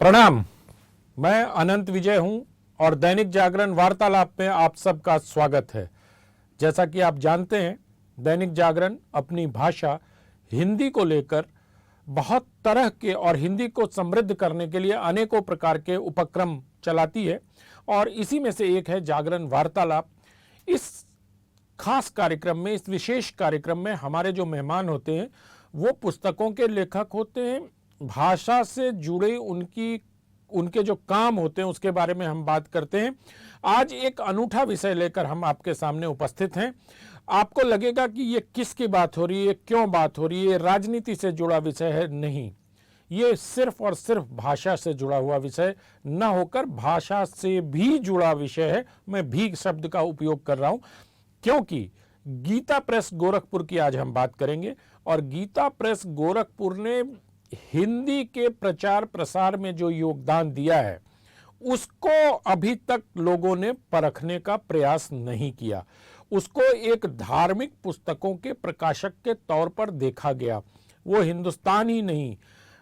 प्रणाम। मैं अनंत विजय हूं और दैनिक जागरण वार्तालाप में आप सबका स्वागत है। जैसा कि आप जानते हैं, दैनिक जागरण अपनी भाषा हिंदी को लेकर बहुत तरह के और हिंदी को समृद्ध करने के लिए अनेकों प्रकार के उपक्रम चलाती है और इसी में से एक है जागरण वार्तालाप। इस खास कार्यक्रम में, इस विशेष कार्यक्रम में हमारे जो मेहमान होते हैं वो पुस्तकों के लेखक होते हैं। भाषा से जुड़े उनके जो काम होते हैं उसके बारे में हम बात करते हैं। आज एक अनूठा विषय लेकर हम आपके सामने उपस्थित हैं। आपको लगेगा कि ये किसकी बात हो रही है, क्यों बात हो रही है, राजनीति से जुड़ा विषय है। नहीं, ये सिर्फ और सिर्फ भाषा से जुड़ा हुआ विषय न होकर भाषा से भी जुड़ा विषय है। मैं भी शब्द का उपयोग कर रहा हूं क्योंकि गीता प्रेस गोरखपुर की आज हम बात करेंगे और गीता प्रेस गोरखपुर ने हिंदी के प्रचार प्रसार में जो योगदान दिया है उसको अभी तक लोगों ने परखने का प्रयास नहीं किया। उसको एक धार्मिक पुस्तकों के प्रकाशक के तौर पर देखा गया। वो हिंदुस्तान ही नहीं,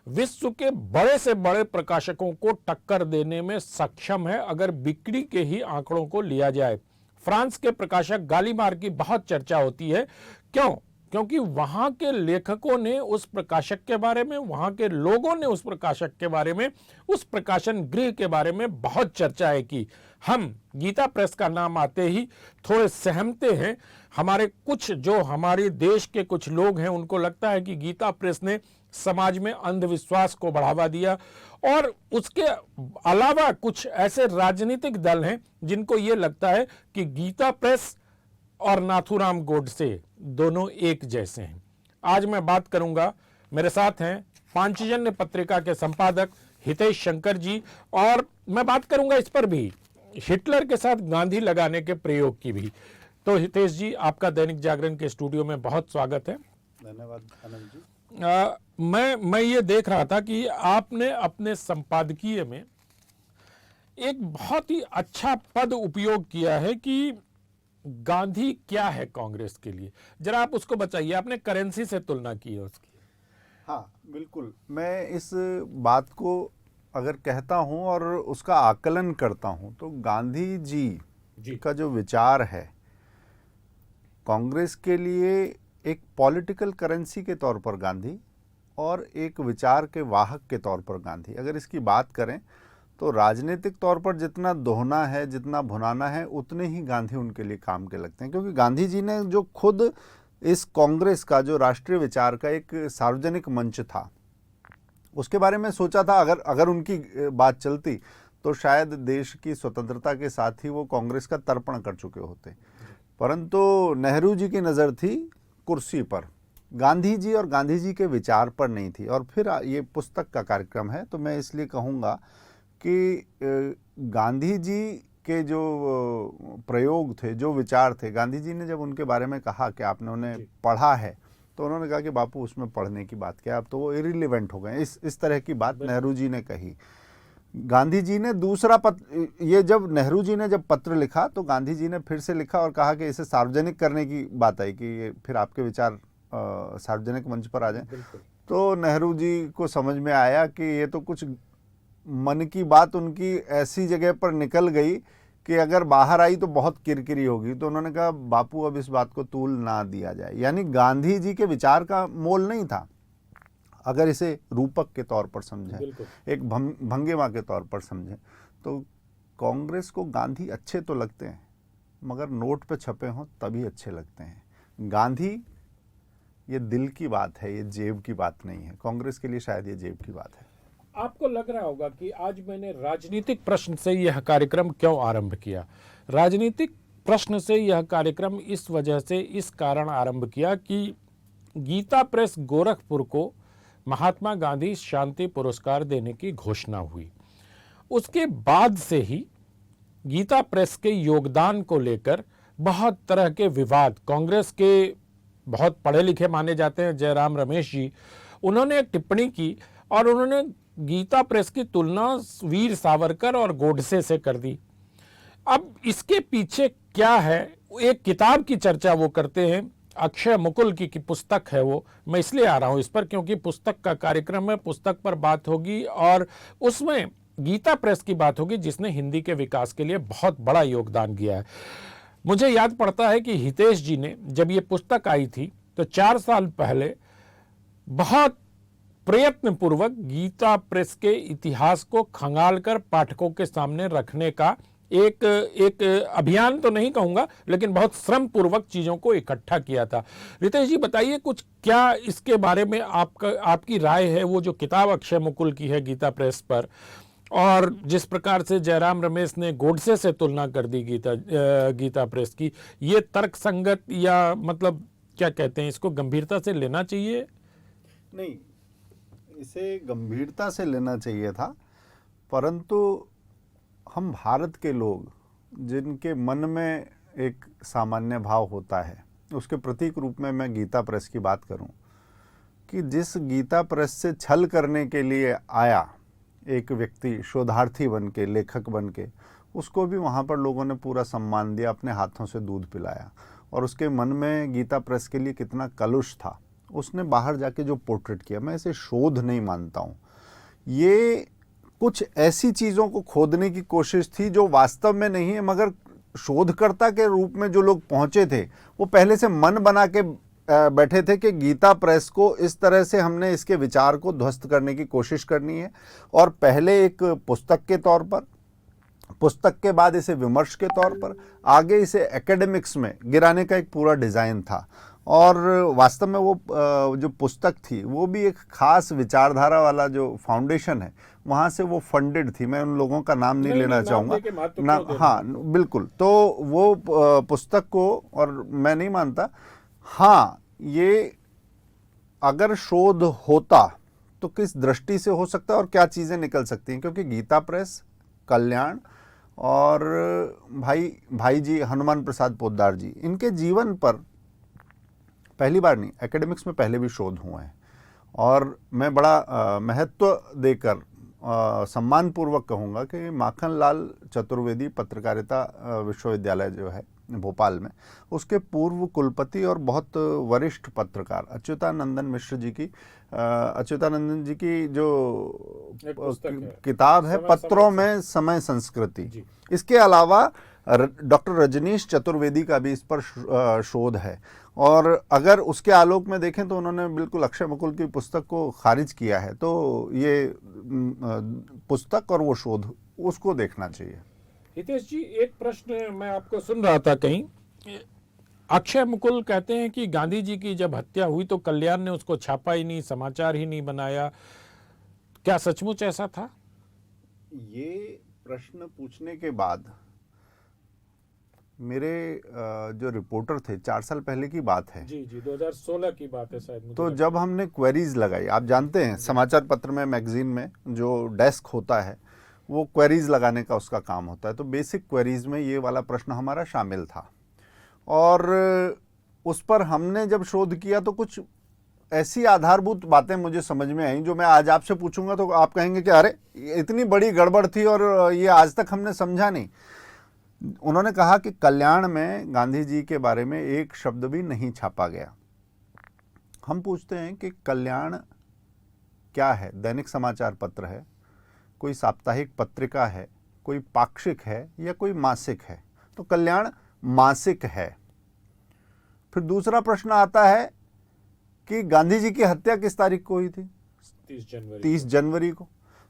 विश्व के बड़े से बड़े प्रकाशकों को टक्कर देने में सक्षम है अगर बिक्री के ही आंकड़ों को लिया जाए। फ्रांस के प्रकाशक गालीमार की बहुत चर्चा होती है। क्यों? क्योंकि वहां के लेखकों ने उस प्रकाशक के बारे में, वहां के लोगों ने उस प्रकाशक के बारे में, उस प्रकाशन गृह के बारे में बहुत चर्चाएं की। हम गीता प्रेस का नाम आते ही थोड़े सहमते हैं। हमारे देश के कुछ लोग हैं, उनको लगता है कि गीता प्रेस ने समाज में अंधविश्वास को बढ़ावा दिया और उसके अलावा कुछ ऐसे राजनीतिक दल हैं जिनको ये लगता है कि गीता प्रेस और नाथूराम गोडसे दोनों एक जैसे हैं। आज मैं बात करूंगा, मेरे साथ हैं पांचजन्य पत्रिका के संपादक हितेश शंकर जी और मैं बात करूंगा इस पर भी हिटलर के साथ गांधी लगाने के प्रयोग की भी। तो हितेश जी, आपका दैनिक जागरण के स्टूडियो में बहुत स्वागत है। धन्यवाद आनंद जी। मैं ये देख रहा था कि आपने अपने संपादकीय में एक बहुत ही अच्छा पद उपयोग किया है कि गांधी क्या है कांग्रेस के लिए। जरा आप उसको बताइए। आपने करेंसी से तुलना की है उसकी। हाँ बिल्कुल, मैं इस बात को अगर कहता हूँ और उसका आकलन करता हूँ तो गांधी जी का जो विचार है कांग्रेस के लिए एक पॉलिटिकल करेंसी के तौर पर गांधी और एक विचार के वाहक के तौर पर गांधी। अगर इसकी बात करें तो राजनीतिक तौर पर जितना दोहना है, जितना भुनाना है, उतने ही गांधी उनके लिए काम के लगते हैं। क्योंकि गांधी जी ने जो खुद इस कांग्रेस का जो राष्ट्रीय विचार का एक सार्वजनिक मंच था उसके बारे में सोचा था। अगर उनकी बात चलती तो शायद देश की स्वतंत्रता के साथ ही वो कांग्रेस का तर्पण कर चुके होते, परंतु नेहरू जी की नज़र थी कुर्सी पर, गांधी जी और गांधी जी के विचार पर नहीं थी। और फिर ये पुस्तक का कार्यक्रम है तो मैं इसलिए कहूँगा कि गांधी जी के जो प्रयोग थे, जो विचार थे, गांधी जी ने जब उनके बारे में कहा कि आपने उन्हें पढ़ा है तो उन्होंने कहा कि बापू उसमें पढ़ने की बात क्या, अब तो वो इरिलेवेंट हो गए। इस तरह की बात नेहरू जी ने कही। गांधी जी ने दूसरा पत्र, ये जब नेहरू जी ने जब पत्र लिखा तो गांधी जी ने फिर से लिखा और कहा कि इसे सार्वजनिक करने की बात आई कि ये फिर आपके विचार सार्वजनिक मंच पर आ जाएं। तो नेहरू जी को समझ में आया कि ये तो कुछ मन की बात उनकी ऐसी जगह पर निकल गई कि अगर बाहर आई तो बहुत किरकिरी होगी। तो उन्होंने कहा बापू अब इस बात को तूल ना दिया जाए। यानी गांधी जी के विचार का मोल नहीं था, अगर इसे रूपक के तौर पर समझें, एक भंगिमा के तौर पर समझें, तो कांग्रेस को गांधी अच्छे तो लगते हैं मगर नोट पे छपे हों तभी अच्छे लगते हैं। गांधी ये दिल की बात है, ये जेब की बात नहीं है। कांग्रेस के लिए शायद ये जेब की बात है। आपको लग रहा होगा कि आज मैंने राजनीतिक प्रश्न से यह कार्यक्रम क्यों आरंभ किया। राजनीतिक प्रश्न से यह कार्यक्रम इस वजह से, इस कारण आरंभ किया कि गीता प्रेस गोरखपुर को महात्मा गांधी शांति पुरस्कार देने की घोषणा हुई। उसके बाद से ही गीता प्रेस के योगदान को लेकर बहुत तरह के विवाद, कांग्रेस के बहुत पढ़े लिखे माने जाते हैं जयराम रमेश जी, उन्होंने एक टिप्पणी की और उन्होंने गीता प्रेस की तुलना वीर सावरकर और गोडसे से कर दी। अब इसके पीछे क्या है, एक किताब की चर्चा वो करते हैं अक्षय मुकुल की पुस्तक है वो, मैं इसलिए आ रहा हूं इस पर क्योंकि पुस्तक का कार्यक्रम है, पुस्तक पर बात होगी और उसमें गीता प्रेस की बात होगी जिसने हिंदी के विकास के लिए बहुत बड़ा योगदान किया है। मुझे याद पड़ता है कि हितेश जी ने जब ये पुस्तक आई थी तो 4 साल पहले बहुत प्रयत्न पूर्वक गीता प्रेस के इतिहास को खंगालकर पाठकों के सामने रखने का एक अभियान तो नहीं कहूंगा, लेकिन बहुत श्रम पूर्वक चीजों को इकट्ठा किया था। रितेश जी बताइए कुछ, क्या इसके बारे में आपकी राय है? वो जो किताब अक्षय मुकुल की है गीता प्रेस पर, और जिस प्रकार से जयराम रमेश ने गोडसे से तुलना कर दी गीता प्रेस की, ये तर्क संगत या मतलब क्या कहते हैं, इसको गंभीरता से लेना चाहिए? नहीं, इसे गंभीरता से लेना चाहिए था, परंतु हम भारत के लोग जिनके मन में एक सामान्य भाव होता है, उसके प्रतीक रूप में मैं गीता प्रेस की बात करूं कि जिस गीता प्रेस से छल करने के लिए आया एक व्यक्ति, शोधार्थी बन के, लेखक बन के, उसको भी वहाँ पर लोगों ने पूरा सम्मान दिया, अपने हाथों से दूध पिलाया, और उसके मन में गीता प्रेस के लिए कितना कलुष था। उसने बाहर जाके जो पोर्ट्रेट किया, मैं इसे शोध नहीं मानता हूँ, ये कुछ ऐसी चीज़ों को खोदने की कोशिश थी जो वास्तव में नहीं है, मगर शोधकर्ता के रूप में जो लोग पहुंचे थे वो पहले से मन बना के बैठे थे कि गीता प्रेस को इस तरह से हमने इसके विचार को ध्वस्त करने की कोशिश करनी है, और पहले एक पुस्तक के तौर पर, पुस्तक के बाद इसे विमर्श के तौर पर, आगे इसे एकेडमिक्स में गिराने का एक पूरा डिज़ाइन था। और वास्तव में वो जो पुस्तक थी वो भी एक खास विचारधारा वाला जो फाउंडेशन है वहाँ से वो फंडेड थी। मैं उन लोगों का नाम नहीं लेना चाहूँगा ना, हाँ बिल्कुल। तो वो पुस्तक को, और मैं नहीं मानता, हाँ ये अगर शोध होता तो किस दृष्टि से हो सकता है और क्या चीज़ें निकल सकती हैं, क्योंकि गीता प्रेस, कल्याण और भाई जी हनुमान प्रसाद पोद्दार जी, इनके जीवन पर पहली बार नहीं, एकेडमिक्स में पहले भी शोध हुए हैं, और मैं बड़ा महत्व देकर सम्मानपूर्वक कहूँगा कि माखनलाल चतुर्वेदी पत्रकारिता विश्वविद्यालय जो है भोपाल में, उसके पूर्व कुलपति और बहुत वरिष्ठ पत्रकार अच्युतानंदन मिश्र जी की, अच्युतानंदन जी की जो किताब है पत्रों में समय संस्कृति, इसके अलावा डॉक्टर रजनीश चतुर्वेदी का भी इस पर शोध है, और अगर उसके आलोक में देखें तो उन्होंने बिल्कुल अक्षय मुकुल की पुस्तक को खारिज किया है। तो ये पुस्तक और वो शोध, उसको देखना चाहिए। हितेश जी, एक प्रश्न मैं आपको सुन रहा था कहीं, अक्षय मुकुल कहते हैं कि गांधी जी की जब हत्या हुई तो कल्याण ने उसको छापा ही नहीं, समाचार ही नहीं बनाया, क्या सचमुच ऐसा था? ये प्रश्न पूछने के बाद मेरे जो रिपोर्टर थे, 4 साल पहले की बात है, जी 2016 की बात है शायद, तो जब हमने क्वेरीज लगाई, आप जानते हैं समाचार पत्र में, मैगजीन में जो डेस्क होता है वो क्वेरीज लगाने का उसका काम होता है, तो बेसिक क्वेरीज में ये वाला प्रश्न हमारा शामिल था, और उस पर हमने जब शोध किया तो कुछ ऐसी आधारभूत बातें मुझे समझ में आई जो मैं आज आपसे पूछूंगा तो आप कहेंगे कि अरे इतनी बड़ी गड़बड़ थी और ये आज तक हमने समझा नहीं। उन्होंने कहा कि कल्याण में गांधी जी के बारे में एक शब्द भी नहीं छापा गया। हम पूछते हैं कि कल्याण क्या है? दैनिक समाचार पत्र है, कोई साप्ताहिक पत्रिका है, कोई पाक्षिक है, या कोई मासिक है? तो कल्याण मासिक है। फिर दूसरा प्रश्न आता है कि गांधी जी की हत्या किस तारीख को हुई थी? 30 जनवरी को।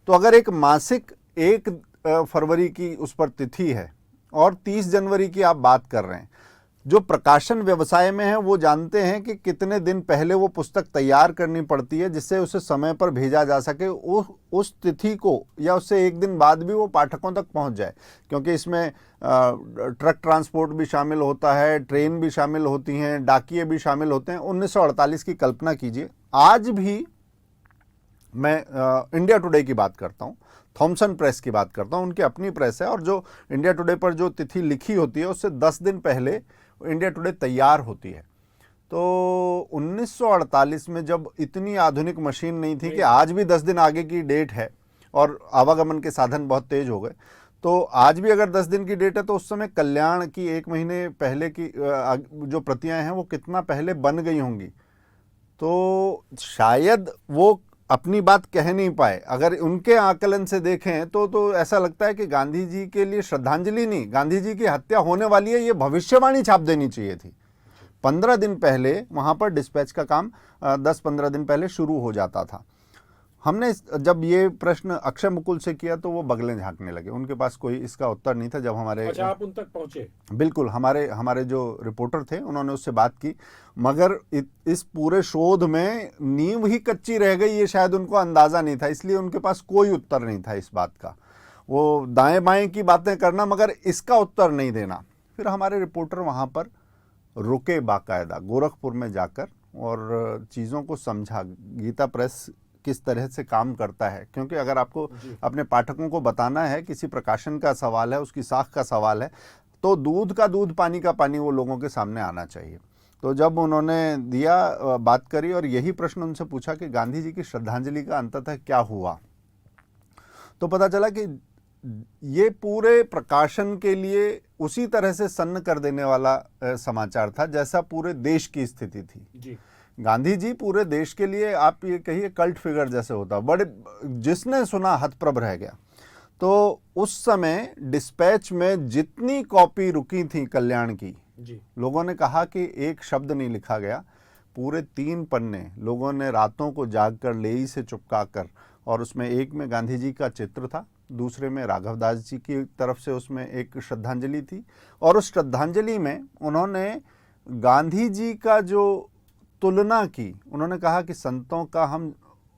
तो अगर एक मासिक 1 फरवरी की उस पर तिथि है और 30 जनवरी की आप बात कर रहे हैं, जो प्रकाशन व्यवसाय में है वो जानते हैं कि कितने दिन पहले वो पुस्तक तैयार करनी पड़ती है जिससे उसे समय पर भेजा जा सके, उस तिथि को या उससे एक दिन बाद भी वो पाठकों तक पहुंच जाए, क्योंकि इसमें ट्रक ट्रांसपोर्ट भी शामिल होता है, ट्रेन भी शामिल होती हैं, डाकिये भी शामिल होते हैं। 1948 की कल्पना कीजिए। आज भी मैं इंडिया टुडे की बात करता हूँ, थॉमसन प्रेस की बात करता हूँ, उनकी अपनी प्रेस है, और जो इंडिया टुडे पर जो तिथि लिखी होती है उससे 10 दिन पहले इंडिया टुडे तैयार होती है। तो 1948 में जब इतनी आधुनिक मशीन नहीं थी कि आज भी 10 दिन आगे की डेट है और आवागमन के साधन बहुत तेज हो गए, तो आज भी अगर 10 दिन की डेट है तो उस समय कल्याण की 1 महीने पहले की जो प्रतियां हैं वो कितना पहले बन गई होंगी, तो शायद वो अपनी बात कह नहीं पाए। अगर उनके आकलन से देखें तो ऐसा लगता है कि गांधी जी के लिए श्रद्धांजलि नहीं, गांधी जी की हत्या होने वाली है, ये भविष्यवाणी छाप देनी चाहिए थी। 15 दिन पहले वहां पर डिस्पैच का काम 10-15 दिन पहले शुरू हो जाता था। हमने जब ये प्रश्न अक्षय मुकुल से किया तो वो बगलें झांकने लगे, उनके पास कोई इसका उत्तर नहीं था। जब हमारे अच्छा, आप उन तक पहुंचे? बिल्कुल, हमारे जो रिपोर्टर थे उन्होंने उससे बात की, मगर इस पूरे शोध में नींव ही कच्ची रह गई, ये शायद उनको अंदाजा नहीं था, इसलिए उनके पास कोई उत्तर नहीं था इस बात का। वो दाएं बाएं की बातें करना मगर इसका उत्तर नहीं देना। फिर हमारे रिपोर्टर वहां पर रुके बाकायदा गोरखपुर में जाकर और चीज़ों को समझा, गीता प्रेस किस तरह से काम करता है। क्योंकि अगर आपको अपने पाठकों को बताना है, किसी प्रकाशन का सवाल है, उसकी साख का सवाल है, तो दूध का दूध पानी का पानी वो लोगों के सामने आना चाहिए। तो जब उन्होंने दिया, बात करी और यही प्रश्न उनसे पूछा कि गांधी जी की श्रद्धांजलि का अंततः क्या हुआ, तो पता चला कि ये पूरे प्रकाशन के लिए उसी तरह से सन्न कर देने वाला समाचार था जैसा पूरे देश की स्थिति थी जी। गांधी जी पूरे देश के लिए आप ये कहिए कल्ट फिगर जैसे होता, बड़े, जिसने सुना हतप्रभ रह गया। तो उस समय डिस्पैच में जितनी कॉपी रुकी थी कल्याण की जी। लोगों ने कहा कि एक शब्द नहीं लिखा गया, पूरे 3 पन्ने लोगों ने रातों को जागकर लेई से चुपका कर, और उसमें एक में गांधी जी का चित्र था, दूसरे में राघव दास जी की तरफ से उसमें एक श्रद्धांजलि थी, और उस श्रद्धांजलि में उन्होंने गांधी जी का जो तुलना की, उन्होंने कहा कि संतों का हम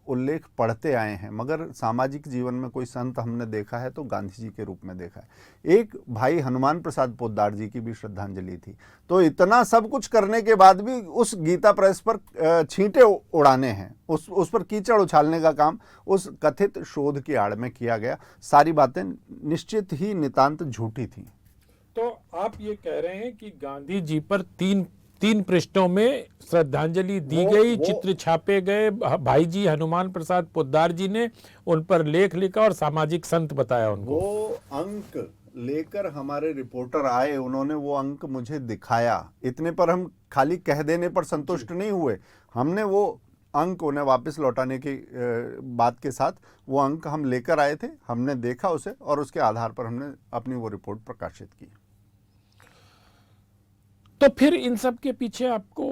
उल्लेख पढ़ते आए हैं मगर सामाजिक जीवन में कोई संत हमने देखा है तो गांधी जी के रूप में देखा है। एक भाई हनुमान प्रसाद पोद्दार जी की भी श्रद्धांजलि थी। तो इतना सब कुछ करने के बाद भी उस गीता प्रेस पर छींटे उड़ाने हैं, उस पर कीचड़ उछालने का काम उस कथित शोध की आड़ में किया गया। सारी बातें निश्चित ही नितांत झूठी थी। तो आप ये कह रहे हैं कि गांधी जी पर तीन पृष्ठों में श्रद्धांजलि दी गई, चित्र छापे गए, भाई जी हनुमान प्रसाद पोद्दार जी ने उन पर लेख लिखा और सामाजिक संत बताया उनको। वो अंक लेकर हमारे रिपोर्टर आए, उन्होंने वो अंक मुझे दिखाया। इतने पर हम खाली कह देने पर संतुष्ट नहीं हुए, हमने वो अंक उन्हें वापस लौटाने की बात के साथ वो अंक हम लेकर आए थे, हमने देखा उसे और उसके आधार पर हमने अपनी वो रिपोर्ट प्रकाशित की। तो फिर इन सब के पीछे आपको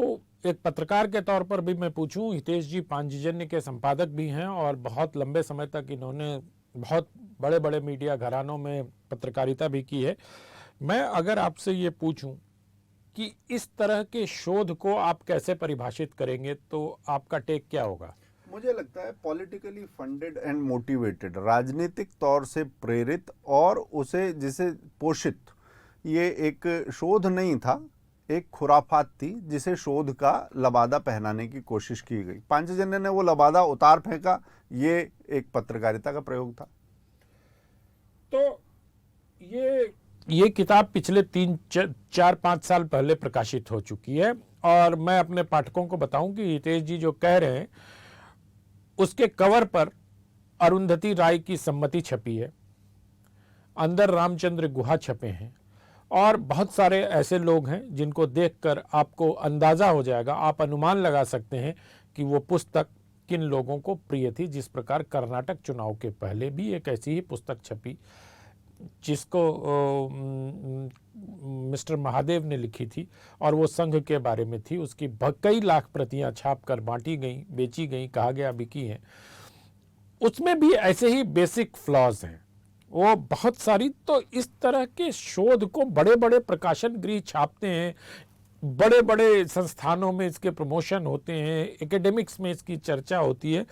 एक पत्रकार के तौर पर भी मैं पूछूं, हितेश जी पांचजन्य के संपादक भी हैं और बहुत लंबे समय तक इन्होंने बहुत बड़े बड़े मीडिया घरानों में पत्रकारिता भी की है। मैं अगर आपसे ये पूछूं कि इस तरह के शोध को आप कैसे परिभाषित करेंगे तो आपका टेक क्या होगा? मुझे लगता है पॉलिटिकली फंडेड एंड मोटिवेटेड, राजनीतिक तौर से प्रेरित और उसे जिसे पोषित, ये एक शोध नहीं था, एक खुराफात थी जिसे शोध का लबादा पहनाने की कोशिश की गई। पांचजन्य ने वो लबादा उतार फेंका, ये एक पत्रकारिता का प्रयोग था। तो ये किताब पिछले 3-4-5 साल पहले प्रकाशित हो चुकी है और मैं अपने पाठकों को बताऊं कि हितेश जी जो कह रहे हैं उसके कवर पर अरुंधति राय की सम्मति छपी है, अंदर रामचंद्र गुहा छपे हैं और बहुत सारे ऐसे लोग हैं जिनको देखकर आपको अंदाजा हो जाएगा, आप अनुमान लगा सकते हैं कि वो पुस्तक किन लोगों को प्रिय थी। जिस प्रकार कर्नाटक चुनाव के पहले भी एक ऐसी ही पुस्तक छपी जिसको मिस्टर महादेव ने लिखी थी और वो संघ के बारे में थी, उसकी कई लाख प्रतियां छापकर बांटी गई, बेची गई, कहा गया बिकी हैं। उसमें भी ऐसे ही बेसिक फ्लॉज हैं वो बहुत सारी। तो इस तरह के शोध को बड़े बड़े प्रकाशन गृह छापते हैं, बड़े बड़े संस्थानों में इसके प्रमोशन होते हैं, एकेडमिक्स में इसकी चर्चा होती है।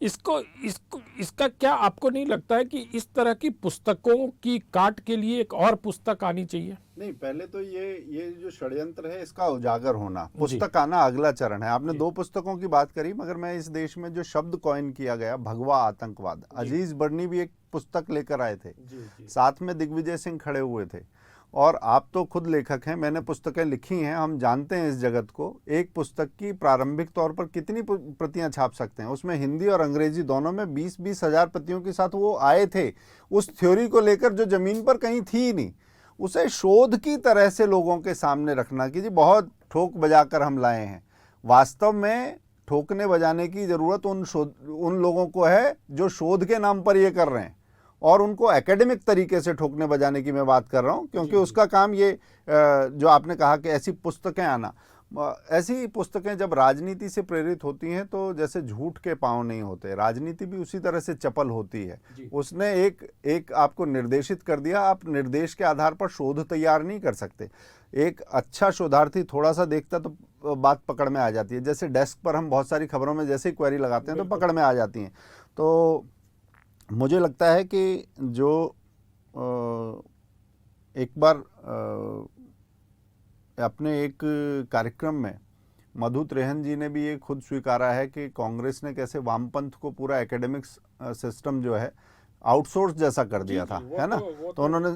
इसका क्या आपको नहीं लगता है कि इस तरह की पुस्तकों की काट के लिए एक और पुस्तक आनी चाहिए? नहीं, पहले तो ये जो षड्यंत्र है इसका उजागर होना, पुस्तक आना अगला चरण है। आपने 2 पुस्तकों की बात करी, मगर मैं इस देश में जो शब्द कॉइन किया गया, भगवा आतंकवाद, अजीज बर्नी भी एक पुस्तक लेकर आए थे, साथ में दिग्विजय सिंह खड़े हुए थे और आप तो खुद लेखक हैं, मैंने पुस्तकें लिखी हैं, हम जानते हैं इस जगत को। एक पुस्तक की प्रारंभिक तौर पर कितनी प्रतियां छाप सकते हैं? उसमें हिंदी और अंग्रेजी दोनों में 20-20 हजार प्रतियों के साथ वो आए थे, उस थ्योरी को लेकर जो जमीन पर कहीं थी ही नहीं। उसे शोध की तरह से लोगों के सामने रखना कि जी बहुत ठोक बजाकर हम लाए हैं। वास्तव में ठोकने बजाने की जरूरत उन लोगों को है जो शोध के नाम पर ये कर रहे हैं, और उनको एकेडमिक तरीके से ठोकने बजाने की मैं बात कर रहा हूं, क्योंकि उसका काम ये जो आपने कहा कि ऐसी पुस्तकें आना, ऐसी पुस्तकें जब राजनीति से प्रेरित होती हैं तो जैसे झूठ के पांव नहीं होते, राजनीति भी उसी तरह से चपल होती है। उसने एक आपको निर्देशित कर दिया, आप निर्देश के आधार पर शोध तैयार नहीं कर सकते। एक अच्छा शोधार्थी थोड़ा सा देखता तो बात पकड़ में आ जाती है। जैसे डेस्क पर हम बहुत सारी खबरों में जैसे ही क्वेरी लगाते हैं तो पकड़ में आ जाती हैं। तो मुझे लगता है कि जो एक बार अपने एक कार्यक्रम में मधु त्रेहन जी ने भी ये खुद स्वीकारा है कि कांग्रेस ने कैसे वामपंथ को पूरा एकेडमिक्स सिस्टम जो है आउटसोर्स जैसा कर दिया था, है ना। तो उन्होंने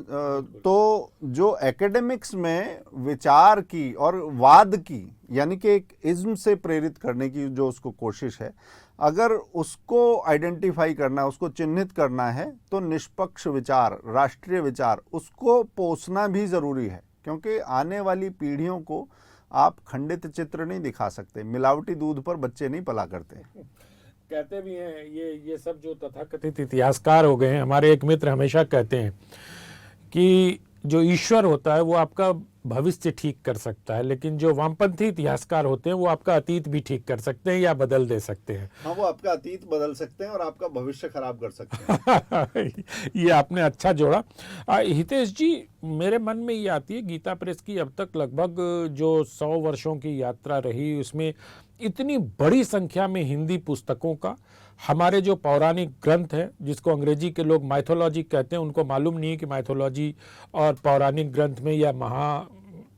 तो जो एकेडमिक्स में विचार की और वाद की, यानी कि एक इज्म से प्रेरित करने की जो उसको कोशिश है, अगर उसको आइडेंटिफाई करना, उसको चिन्हित करना है तो निष्पक्ष विचार, राष्ट्रीय विचार, उसको पोसना भी जरूरी है। क्योंकि आने वाली पीढ़ियों को आप खंडित चित्र नहीं दिखा सकते, मिलावटी दूध पर बच्चे नहीं पला करते। कहते भी हैं ये सब जो तथाकथित इतिहासकार हो गए हैं, हमारे एक मित्र हमेशा कहते हैं कि जो ईश्वर होता है वो आपका भविष्य ठीक कर सकता है, लेकिन जो वामपंथी इतिहासकार होते हैं वो आपका अतीत भी ठीक कर सकते हैं या बदल दे सकते हैं। हाँ, वो आपका अतीत बदल सकते हैं और आपका भविष्य खराब कर सकते हैं। ये आपने अच्छा जोड़ा। हितेश जी, मेरे मन में ये आती है, गीता प्रेस की अब तक लगभग जो 100 वर्षों की यात्रा रही, उसमें इतनी बड़ी संख्या में हिंदी पुस्तकों का, हमारे जो पौराणिक ग्रंथ हैं जिसको अंग्रेजी के लोग माइथोलॉजी कहते हैं, उनको मालूम नहीं है कि माइथोलॉजी और पौराणिक ग्रंथ में या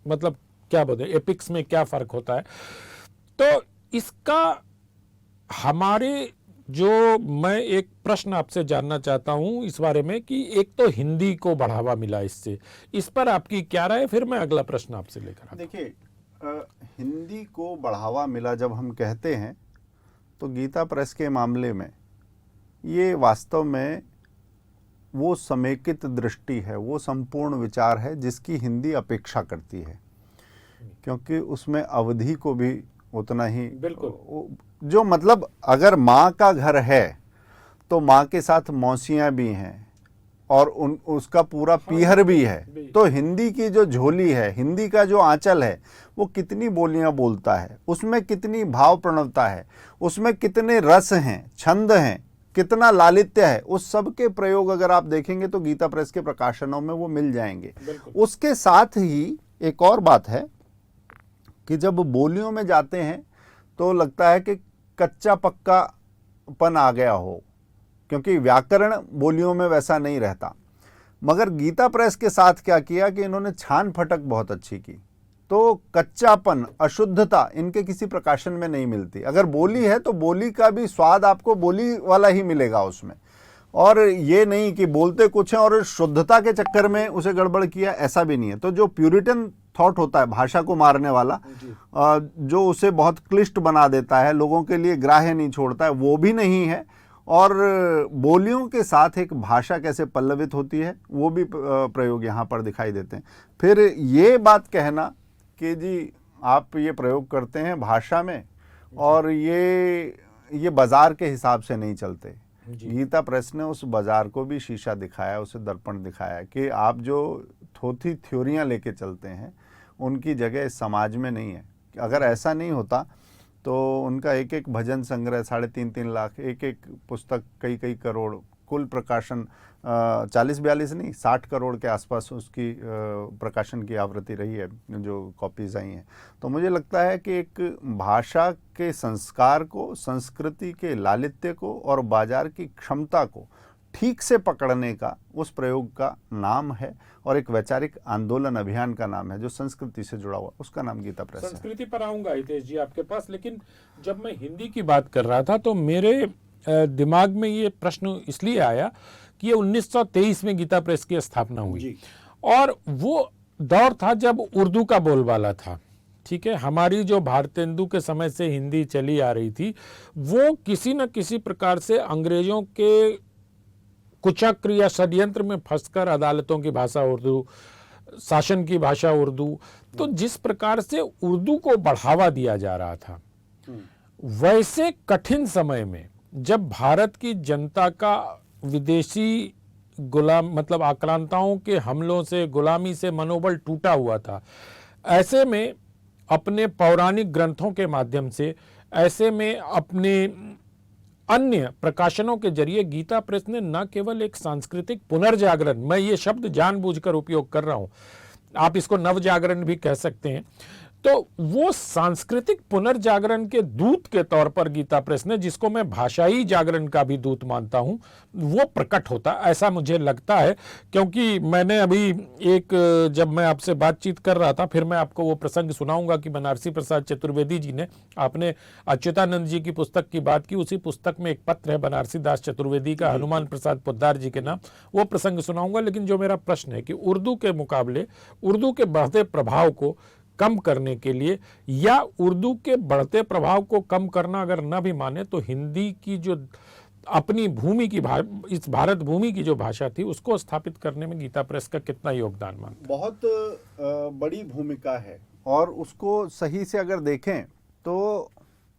मतलब क्या बोलते हैं, एपिक्स में क्या फर्क होता है। तो इसका हमारे जो, मैं एक प्रश्न आपसे जानना चाहता हूं इस बारे में कि एक तो हिंदी को बढ़ावा मिला इससे, इस पर आपकी क्या राय है? फिर मैं अगला प्रश्न आपसे लेकर आता हूं। देखिए, हिंदी को बढ़ावा मिला जब हम कहते हैं तो गीता प्रेस के मामले में ये वास्तव में वो समेकित दृष्टि है, वो संपूर्ण विचार है जिसकी हिंदी अपेक्षा करती है, क्योंकि उसमें अवधि को भी उतना ही, बिल्कुल, जो मतलब अगर माँ का घर है तो माँ के साथ मौसियाँ भी हैं और उसका पूरा पीहर भी है। तो हिंदी की जो झोली है, हिंदी का जो आंचल है, वो कितनी बोलियां बोलता है, उसमें कितनी भाव प्रणवता है, उसमें कितने रस हैं, छंद हैं, कितना लालित्य है, उस सब के प्रयोग अगर आप देखेंगे तो गीता प्रेस के प्रकाशनों में वो मिल जाएंगे। उसके साथ ही एक और बात है कि जब बोलियों में जाते हैं तो लगता है कि कच्चा पक्कापन आ गया हो, क्योंकि व्याकरण बोलियों में वैसा नहीं रहता। मगर गीता प्रेस के साथ क्या किया कि इन्होंने छान फटक बहुत अच्छी की, तो कच्चापन, अशुद्धता इनके किसी प्रकाशन में नहीं मिलती। अगर बोली है तो बोली का भी स्वाद आपको बोली वाला ही मिलेगा उसमें, और ये नहीं कि बोलते कुछ है और शुद्धता के चक्कर में उसे गड़बड़ किया, ऐसा भी नहीं है। तो जो प्यूरिटन थॉट होता है, भाषा को मारने वाला, जो उसे बहुत क्लिष्ट बना देता है, लोगों के लिए ग्राह्य नहीं छोड़ता है, वो भी नहीं है। और बोलियों के साथ एक भाषा कैसे पल्लवित होती है, वो भी प्रयोग यहाँ पर दिखाई देते हैं। फिर ये बात कहना कि जी आप ये प्रयोग करते हैं भाषा में और ये बाजार के हिसाब से नहीं चलते। गीता प्रेस ने उस बाजार को भी शीशा दिखाया, उसे दर्पण दिखाया कि आप जो थोथी थ्योरियां लेके चलते हैं उनकी जगह इस समाज में नहीं है। अगर ऐसा नहीं होता तो उनका एक एक भजन संग्रह 3.5-3 लाख, एक एक पुस्तक कई करोड़, कुल प्रकाशन 40-42 नहीं 60 करोड़ के आसपास उसकी प्रकाशन की आवृत्ति रही है, जो कॉपीज आई हैं। तो मुझे लगता है कि एक भाषा के संस्कार को, संस्कृति के लालित्य को और बाजार की क्षमता को ठीक से पकड़ने का उस प्रयोग का नाम है, और एक वैचारिक आंदोलन अभियान का नाम है जो संस्कृति से जुड़ा हुआ, उसका नाम गीता प्रेस है। संस्कृति पर आऊंगा हितेश जी आपके पास, लेकिन जब मैं हिंदी की बात कर रहा था तो मेरे दिमाग में ये प्रश्न इसलिए आया कि ये 1923 में गीता प्रेस की स्थापना हुई, और वो दौर था जब उर्दू का बोलबाला था, ठीक है। हमारी जो भारतेंदु के समय से हिंदी चली आ रही थी, वो किसी न किसी प्रकार से अंग्रेजों के कुचक्र या षड्यंत्र में फंसकर अदालतों की भाषा उर्दू, शासन की भाषा उर्दू, तो जिस प्रकार से उर्दू को बढ़ावा दिया जा रहा था, वैसे कठिन समय में जब भारत की जनता का विदेशी गुलाम मतलब आक्रांताओं के हमलों से, गुलामी से मनोबल टूटा हुआ था, ऐसे में अपने पौराणिक ग्रंथों के माध्यम से, ऐसे में अपने अन्य प्रकाशनों के जरिए गीता प्रेस ने न केवल एक सांस्कृतिक पुनर्जागरण, मैं ये शब्द जानबूझकर उपयोग कर रहा हूं, आप इसको नवजागरण भी कह सकते हैं, तो वो सांस्कृतिक पुनर्जागरण के दूत के तौर पर गीता प्रेस ने, जिसको मैं भाषाई जागरण का भी दूत मानता हूं, वो प्रकट होता, ऐसा मुझे लगता है। क्योंकि मैंने अभी जब मैं आपसे बातचीत कर रहा था, फिर मैं आपको वो प्रसंग सुनाऊंगा कि बनारसी प्रसाद चतुर्वेदी जी ने, आपने अच्युतानंद जी की पुस्तक की बात की, उसी पुस्तक में एक पत्र है बनारसी दास चतुर्वेदी का हनुमान प्रसाद पोद्दार जी के नाम, वो प्रसंग सुनाऊंगा। लेकिन जो मेरा प्रश्न है कि उर्दू के मुकाबले उर्दू के बढ़ते प्रभाव को कम करने के लिए, या उर्दू के बढ़ते प्रभाव को कम करना अगर न भी माने, तो हिंदी की जो अपनी भूमि की इस भारत भूमि की जो भाषा थी, उसको स्थापित करने में गीता प्रेस का कितना योगदान मानते? बहुत बड़ी भूमिका है। और उसको सही से अगर देखें तो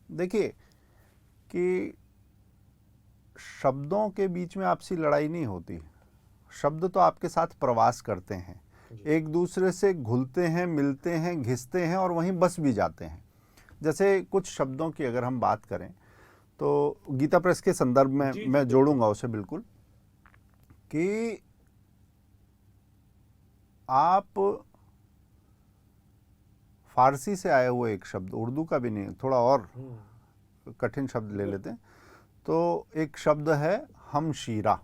देखिए कि शब्दों के बीच में आपसी लड़ाई नहीं होती, शब्द तो आपके साथ प्रवास करते हैं, एक दूसरे से घुलते हैं, मिलते हैं, घिसते हैं और वहीं बस भी जाते हैं। जैसे कुछ शब्दों की अगर हम बात करें तो गीता प्रेस के संदर्भ में मैं जोड़ूंगा उसे बिल्कुल, कि आप फारसी से आए हुए एक शब्द, उर्दू का भी नहीं, थोड़ा और कठिन शब्द ले लेते हैं, तो एक शब्द है हमशीरा।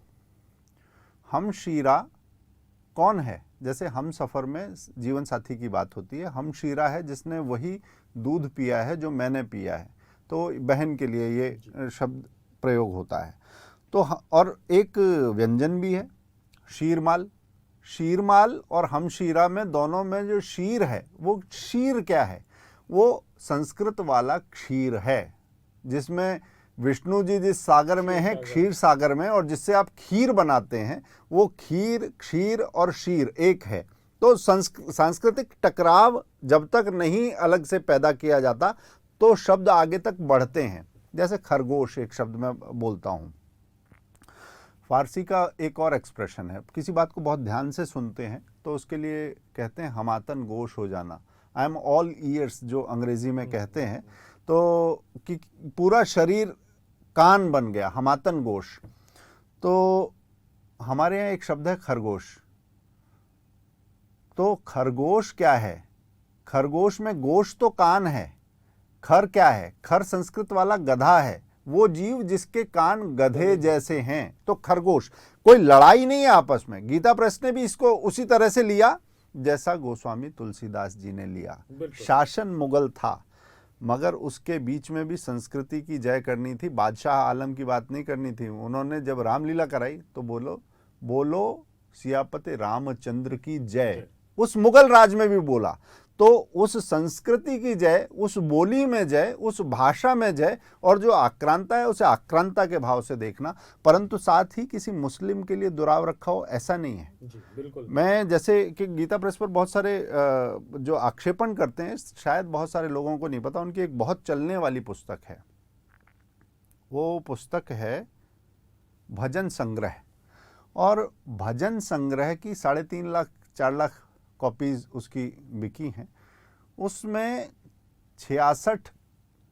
हमशीरा कौन है? जैसे हम सफ़र में जीवन साथी की बात होती है, हमशीरा है जिसने वही दूध पिया है जो मैंने पिया है, तो बहन के लिए ये शब्द प्रयोग होता है। तो और एक व्यंजन भी है शीरमाल। शीरमाल और हमशीरा में, दोनों में जो शीर है, वो शीर क्या है? वो संस्कृत वाला क्षीर है, जिसमें विष्णु जी जिस सागर में है, क्षीर सागर में, और जिससे आप खीर बनाते हैं, वो खीर, क्षीर और शीर एक है। तो सांस्कृतिक टकराव जब तक नहीं अलग से पैदा किया जाता, तो शब्द आगे तक बढ़ते हैं। जैसे खरगोश एक शब्द मैं बोलता हूँ, फारसी का एक और एक्सप्रेशन है, किसी बात को बहुत ध्यान से सुनते हैं तो उसके लिए कहते हैं हमातन गोश हो जाना, आई एम ऑल ईयर्स, जो अंग्रेजी में कहते हैं, तो कि पूरा शरीर कान बन गया, हमातन गोश। तो हमारे यहाँ एक शब्द है खरगोश। तो खरगोश क्या है? खरगोश में गोश तो कान है, खर क्या है? खर संस्कृत वाला गधा है, वो जीव जिसके कान गधे जैसे हैं, तो खरगोश। कोई लड़ाई नहीं है आपस में। गीता प्रेस ने भी इसको उसी तरह से लिया जैसा गोस्वामी तुलसीदास जी ने लिया। शासन मुगल था, मगर उसके बीच में भी संस्कृति की जय करनी थी, बादशाह आलम की बात नहीं करनी थी। उन्होंने जब रामलीला कराई तो बोलो बोलो सियापते रामचंद्र की जय, उस मुगल राज में भी बोला। तो उस संस्कृति की जय, उस बोली में जय, उस भाषा में जय, और जो आक्रांता है उसे आक्रांता के भाव से देखना, परंतु साथ ही किसी मुस्लिम के लिए दुराव रखा हो, ऐसा नहीं है। जी, बिल्कुल। मैं जैसे कि गीता प्रेस पर बहुत सारे जो आक्षेपण करते हैं, शायद बहुत सारे लोगों को नहीं पता, उनकी एक बहुत चलने वाली पुस्तक है, वो पुस्तक है भजन संग्रह। और भजन संग्रह की 3.5 लाख 4 लाख कॉपीज उसकी बिकी हैं। उसमें 66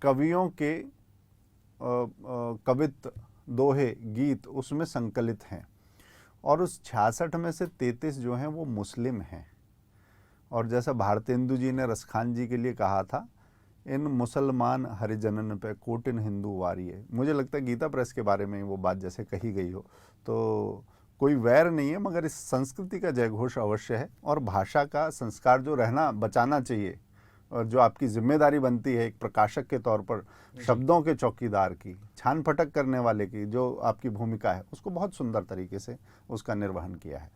कवियों के कवित्व, दोहे, गीत उसमें संकलित हैं, और उस 66 में से 33 जो हैं वो मुस्लिम हैं। और जैसा भारतेंदु जी ने रसखान जी के लिए कहा था, इन मुसलमान हरिजनन पे कोटिन हिंदू वारिये, मुझे लगता है गीता प्रेस के बारे में वो बात जैसे कही गई हो। तो कोई वैर नहीं है, मगर इस संस्कृति का जयघोष अवश्य है, और भाषा का संस्कार जो रहना बचाना चाहिए, और जो आपकी जिम्मेदारी बनती है एक प्रकाशक के तौर पर, शब्दों के चौकीदार की, छान फटक करने वाले की जो आपकी भूमिका है, उसको बहुत सुंदर तरीके से उसका निर्वहन किया है।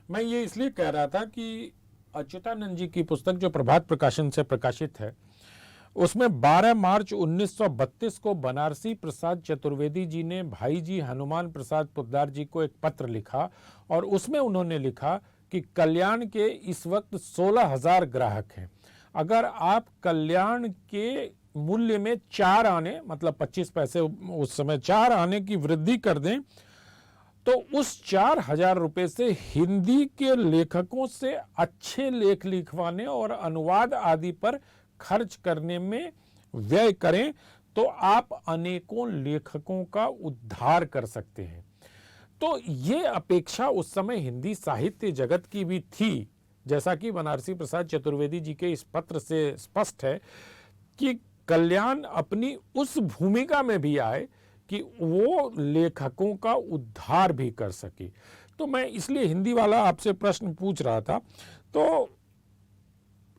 मैं ये इसलिए कह रहा था कि अच्युतानंद जी की पुस्तक जो प्रभात प्रकाशन से प्रकाशित है, उसमें 12 मार्च 1932 को बनारसी प्रसाद चतुर्वेदी जी ने भाई जी हनुमान प्रसाद पोद्दार जी को एक पत्र लिखा और उसमें उन्होंने लिखा कि कल्याण के इस वक्त 16,000 ग्राहक हैं। अगर आप कल्याण के मूल्य में 4 आने, मतलब 25 पैसे उस समय 4 आने की वृद्धि कर दें तो उस 4,000 रुपए से हिंदी के लेखकों से अच्छे लेख लिखवाने और अनुवाद आदि पर खर्च करने में व्यय करें तो आप अनेकों लेखकों का उद्धार कर सकते हैं। तो ये अपेक्षा उस समय हिंदी साहित्य जगत की भी थी, जैसा कि बनारसी प्रसाद चतुर्वेदी जी के इस पत्र से स्पष्ट है कि कल्याण अपनी उस भूमिका में भी आए कि वो लेखकों का उद्धार भी कर सके। तो मैं इसलिए हिंदी वाला आपसे प्रश्न पूछ रहा था। तो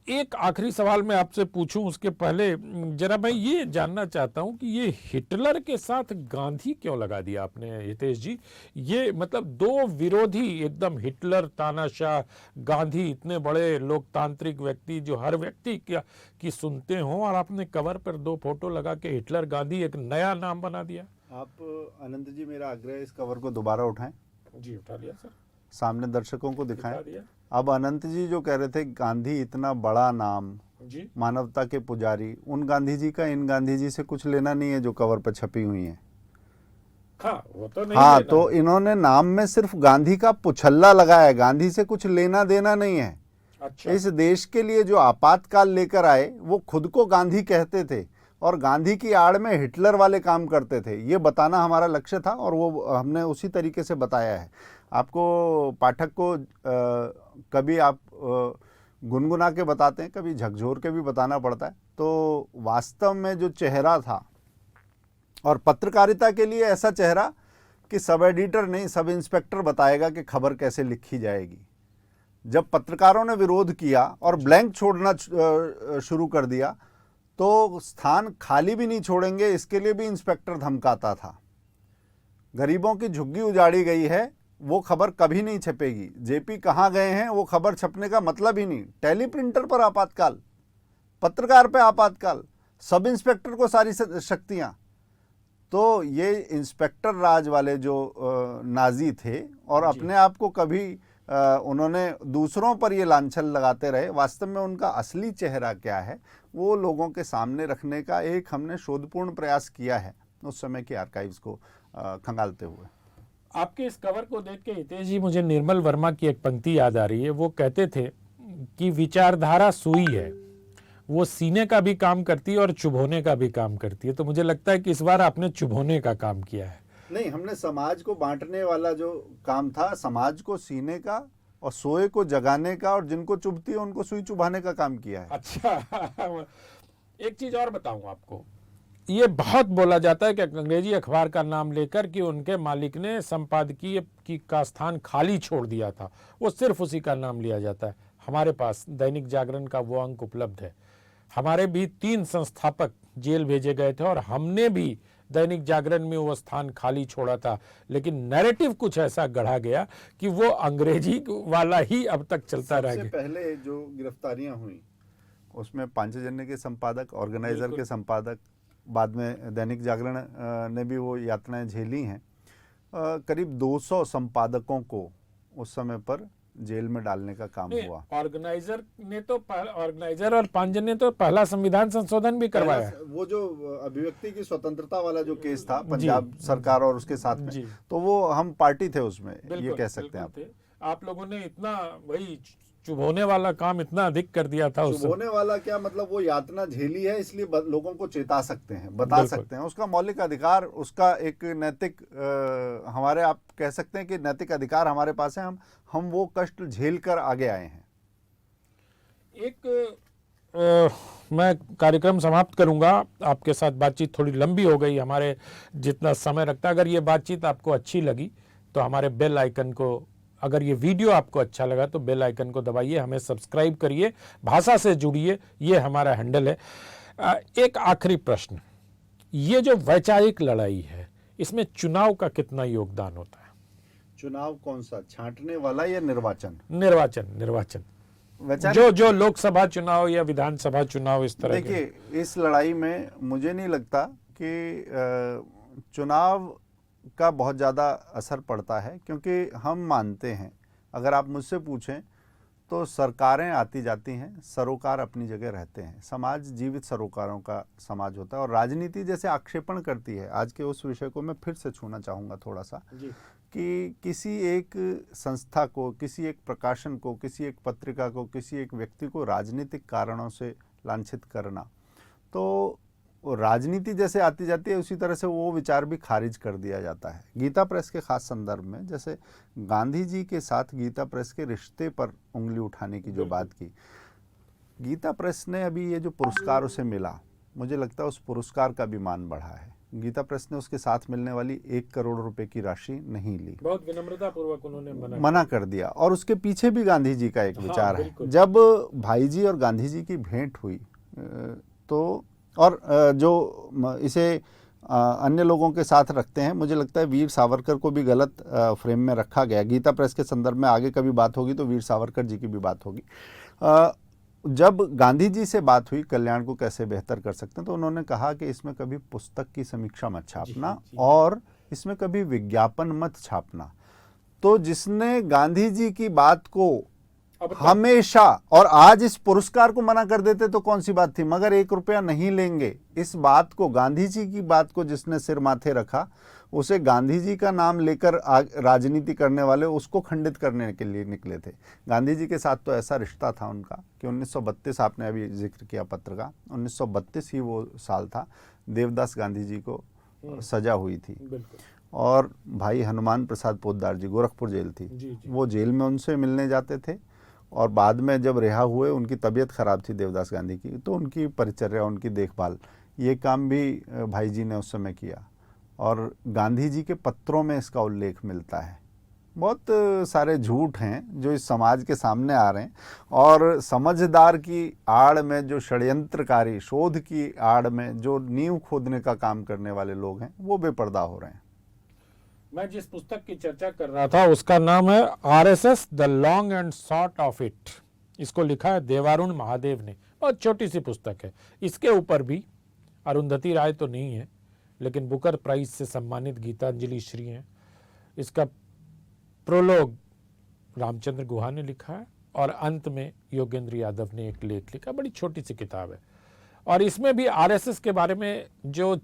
एक आखिरी सवाल मैं आपसे पूछूं उसके पहले जरा मैं ये जानना चाहता हूं कि ये हिटलर के साथ गांधी क्यों लगा दिया आपने हितेश जी? ये मतलब दो विरोधी एकदम, हिटलर तानाशाह, गांधी इतने बड़े लोकतांत्रिक व्यक्ति जो हर व्यक्ति की सुनते हों, और आपने कवर पर 2 फोटो लगा के हिटलर गांधी एक नया नाम बना दिया। आप अनंत जी, मेरा आग्रह है इस कवर को दोबारा उठाएं। जी उठा लिया सर, सामने दर्शकों को दिखाएं। दिया। अब अनंत जी जो कह रहे थे गांधी इतना बड़ा नाम, जी मानवता के पुजारी, उन गांधी जी का इन गांधी जी से कुछ लेना नहीं है जो कवर पर छपी हुई है। हाँ, वो तो नहीं हाँ, लेना तो है। इन्होंने नाम में सिर्फ गांधी का पुछल्ला लगाया है, गांधी से कुछ लेना देना नहीं है। अच्छा, इस देश के लिए जो आपातकाल लेकर आए वो खुद को गांधी कहते थे और गांधी की आड़ में हिटलर वाले काम करते थे, ये बताना हमारा लक्ष्य था और वो हमने उसी तरीके से बताया है। आपको पाठक को कभी आप गुनगुना के बताते हैं, कभी झकझोर के भी बताना पड़ता है। तो वास्तव में जो चेहरा था, और पत्रकारिता के लिए ऐसा चेहरा कि सब एडिटर नहीं, सब इंस्पेक्टर बताएगा कि खबर कैसे लिखी जाएगी। जब पत्रकारों ने विरोध किया और ब्लैंक छोड़ना शुरू कर दिया तो स्थान खाली भी नहीं छोड़ेंगे, इसके लिए भी इंस्पेक्टर धमकाता था। गरीबों की झुग्गी उजाड़ी गई है, वो खबर कभी नहीं छपेगी। जेपी कहाँ गए हैं वो खबर छपने का मतलब ही नहीं। टेलीप्रिंटर पर आपातकाल, पत्रकार पे आपातकाल, सब इंस्पेक्टर को सारी शक्तियां। तो ये इंस्पेक्टर राज वाले जो नाजी थे और अपने आप को कभी उन्होंने दूसरों पर ये लांछन लगाते रहे, वास्तव में उनका असली चेहरा क्या है वो लोगों के सामने रखने का एक हमने शोधपूर्ण प्रयास किया है उस समय के आर्काइव्स को खंगालते हुए। आपके इस कवर को देख के हितेश जी मुझे निर्मल वर्मा की एक पंक्ति याद आ रही है। वो कहते थे कि विचारधारा सुई है, वो सीने का भी काम करती है और चुभोने का भी काम करती है। तो मुझे लगता है कि इस बार आपने चुभोने का काम किया है। नहीं, हमने समाज को बांटने वाला जो काम था, समाज को सीने का और सोए को जगाने का, और जिनको चुभती है उनको सुई चुभाने का काम किया है। अच्छा, एक चीज और बताऊं आपको, ये बहुत बोला जाता है कि अंग्रेजी अखबार का नाम लेकर कि उनके मालिक ने संपादकीय का स्थान खाली छोड़ दिया था, वो सिर्फ उसी का नाम लिया जाता है। हमारे पास दैनिक जागरण का वो अंक उपलब्ध है। हमारे भी 3 संस्थापक जेल भेजे गए थे और हमने भी दैनिक जागरण में वो स्थान खाली छोड़ा था, लेकिन नैरेटिव कुछ ऐसा गढ़ा गया कि वो अंग्रेजी वाला ही अब तक चलता रह गया। सबसे पहले जो गिरफ्तारियां हुई उसमें पांचजन्य के संपादक, ऑर्गेनाइजर के संपादक, बाद में दैनिक जागरण ने भी वो यातनाएं झेली हैं। करीब 200 संपादकों को उस समय पर जेल में डालने का काम हुआ। ऑर्गेनाइजर और पांजन ने तो पहला संविधान संशोधन भी करवाया। वो जो अभिव्यक्ति की स्वतंत्रता वाला जो केस था पंजाब सरकार और उसके साथ में, तो वो हम पार्टी थे उसमें, ये कह सकते हैं आप लोगों ने इतना वही चुभोने वाला काम इतना अधिक कर दिया था। चुभोने वाला क्या मतलब, वो यातना झेली है इसलिए लोगों को चेता सकते हैं, बता सकते हैं। उसका मौलिक अधिकार, उसका एक नैतिक हमारे, आप कह सकते हैं कि नैतिक अधिकार हमारे पास है। हम वो कष्ट झेल कर आगे आए हैं। मैं कार्यक्रम समाप्त करूंगा। आपके साथ बातचीत थोड़ी लंबी हो गई, हमारे जितना समय रखता। अगर ये बातचीत आपको अच्छी लगी तो हमारे बेल आइकन को, अगर ये वीडियो आपको अच्छा लगा तो बेल आइकन को दबाइए, हमें सब्सक्राइब करिए, भाषा से जुड़िए, ये हमारा हैंडल है। एक आखिरी प्रश्न, ये जो वैचारिक लड़ाई है इसमें चुनाव का कितना योगदान होता है? चुनाव कौन सा, छांटने वाला या निर्वाचन? निर्वाचन। वैचारिक जो लोकसभा चुनाव या विधानसभा चुनाव इस तरह के। देखिए, इस लड़ाई में मुझे नहीं लगता कि चुनाव का बहुत ज़्यादा असर पड़ता है, क्योंकि हम मानते हैं, अगर आप मुझसे पूछें तो सरकारें आती जाती हैं, सरोकार अपनी जगह रहते हैं। समाज जीवित सरोकारों का समाज होता है, और राजनीति जैसे आक्षेपण करती है, आज के उस विषय को मैं फिर से छूना चाहूँगा थोड़ा सा, कि किसी एक संस्था को, किसी एक प्रकाशन को, किसी एक पत्रिका को, किसी एक व्यक्ति को राजनीतिक कारणों से लांछित करना, तो राजनीति जैसे आती जाती है उसी तरह से वो विचार भी खारिज कर दिया जाता है। गीता प्रेस के खास संदर्भ में, जैसे गांधी जी के साथ गीता प्रेस के रिश्ते पर उंगली उठाने की जो बात की, गीता प्रेस ने अभी ये जो पुरस्कार उसे मिला, मुझे लगता है उस पुरस्कार का भी मान बढ़ा है। गीता प्रेस ने उसके साथ मिलने वाली 1 करोड़ रुपए की राशि नहीं ली, बहुत विनम्रता पूर्वक उन्होंने मना कर दिया। और उसके पीछे भी गांधी जी का एक विचार है। जब भाई जी और गांधी जी की भेंट हुई तो, और जो इसे अन्य लोगों के साथ रखते हैं, मुझे लगता है वीर सावरकर को भी गलत फ्रेम में रखा गया। गीता प्रेस के संदर्भ में आगे कभी बात होगी तो वीर सावरकर जी की भी बात होगी। जब गांधी जी से बात हुई कल्याण को कैसे बेहतर कर सकते हैं, तो उन्होंने कहा कि इसमें कभी पुस्तक की समीक्षा मत छापना और इसमें कभी विज्ञापन मत छापना। तो जिसने गांधी जी की बात को हमेशा, और आज इस पुरस्कार को मना कर देते तो कौन सी बात थी, मगर 1 रुपया नहीं लेंगे, इस बात को, गांधी जी की बात को जिसने सिर माथे रखा, उसे गांधी जी का नाम लेकर राजनीति करने वाले उसको खंडित करने के लिए निकले थे। गांधी जी के साथ तो ऐसा रिश्ता था उनका कि 1932, आपने अभी जिक्र किया पत्र का, 1932 ही वो साल था, देवदास गांधी जी को सजा हुई थी, और भाई हनुमान प्रसाद पोद्दार जी, गोरखपुर जेल थी, वो जेल में उनसे मिलने जाते थे, और बाद में जब रिहा हुए, उनकी तबीयत खराब थी देवदास गांधी की, तो उनकी परिचर्या, उनकी देखभाल, ये काम भी भाई जी ने उस समय किया, और गांधी जी के पत्रों में इसका उल्लेख मिलता है। बहुत सारे झूठ हैं जो इस समाज के सामने आ रहे हैं, और समझदार की आड़ में जो षड्यंत्रकारी, शोध की आड़ में जो नींव खोदने का काम करने वाले लोग हैं, वो बेपर्दा हो रहे हैं। मैं जिस पुस्तक की चर्चा कर रहा था उसका नाम है RSS the long and short of it. इसको लिखा है देवारुण महादेव ने, बहुत छोटी सी पुस्तक है। इसके ऊपर भी अरुंधति राय तो नहीं है, लेकिन बुकर प्राइज से सम्मानित गीतांजलि श्री हैं। इसका प्रोलोग रामचंद्र गुहा ने लिखा है, और अंत में योगेंद्र यादव ने एक लेख लिखा। बड़ी छोटी सी किताब है, और इसमें भी आरएसएस के बारे में जो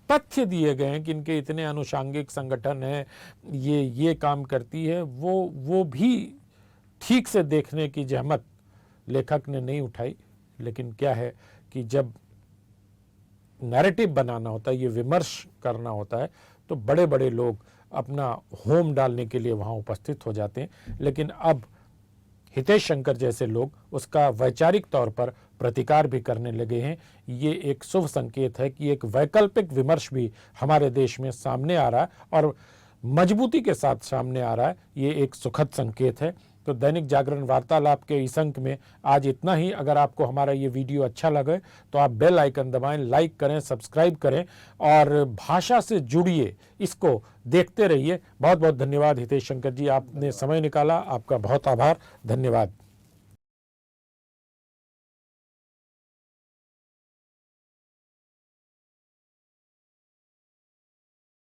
तथ्य दिए गए हैं कि इनके इतने अनुषांगिक संगठन हैं, ये काम करती है, वो भी ठीक से देखने की जहमत लेखक ने नहीं उठाई। लेकिन क्या है कि जब नैरेटिव बनाना होता है, ये विमर्श करना होता है, तो बड़े बड़े लोग अपना होम डालने के लिए वहाँ उपस्थित हो जाते हैं। लेकिन अब हितेश शंकर जैसे लोग उसका वैचारिक तौर पर प्रतिकार भी करने लगे हैं। ये एक शुभ संकेत है कि एक वैकल्पिक विमर्श भी हमारे देश में सामने आ रहा है, और मजबूती के साथ सामने आ रहा है। ये एक सुखद संकेत है। तो दैनिक जागरण वार्तालाप के इस अंक में आज इतना ही। अगर आपको हमारा ये वीडियो अच्छा लगे तो आप बेल आइकन दबाएं, लाइक करें, सब्सक्राइब करें, और भाषा से जुड़िए, इसको देखते रहिए। बहुत बहुत धन्यवाद हितेश शंकर जी, आपने समय निकाला, आपका बहुत आभार, धन्यवाद।